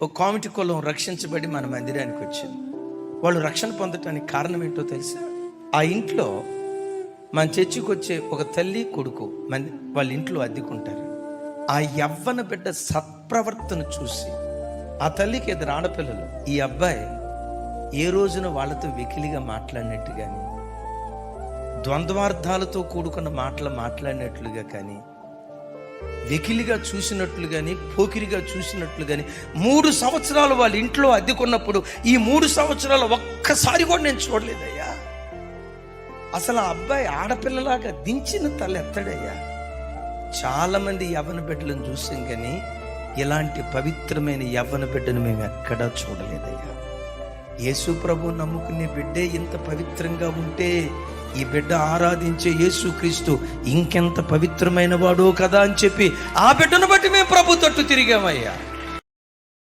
ఒక కామిటీ కులం రక్షించబడి మన మందిరానికి వచ్చింది. వాళ్ళు రక్షణ పొందటానికి కారణం ఏంటో తెలుసా? ఆ ఇంట్లో మన చర్చికి వచ్చే ఒక తల్లి కొడుకు వాళ్ళ ఇంట్లో అద్దెకుంటారు. ఆ యవ్వన బిడ్డ సత్ప్రవర్తన చూసి ఆ తల్లికి ఇద్దరు ఆడపిల్లలు. ఈ అబ్బాయి ఏ రోజున వాళ్ళతో వెకిలిగా మాట్లాడినట్టు కానీ, ద్వంద్వార్థాలతో కూడుకున్న మాటలు మాట్లాడినట్లుగా కానీ, వెకిలిగా చూసినట్లు కానీ, పోకిరిగా చూసినట్లు కానీ 3 సంవత్సరాలు వాళ్ళ ఇంట్లో అద్దెకున్నప్పుడు ఈ 3 సంవత్సరాలు ఒక్కసారి కూడా నేను చూడలేదయ్యా. అసలు ఆ అబ్బాయి ఆడపిల్లలాగా దించిన తల ఎత్తడయ్యా. చాలా మంది యవ్వన బిడ్డలను చూసాం కానీ ఇలాంటి పవిత్రమైన యవ్వన బిడ్డను మేము ఎక్కడా చూడలేదయ్యా. యేసు ప్రభు నమ్ముకునే బిడ్డే ఇంత పవిత్రంగా ఉంటే ఈ బిడ్డ ఆరాధించే యేసుక్రీస్తు ఇంకెంత పవిత్రమైన వాడో కదా అని చెప్పి ఆ బిడ్డను బట్టి మేము ప్రభు తట్టు తిరిగామయ్యా.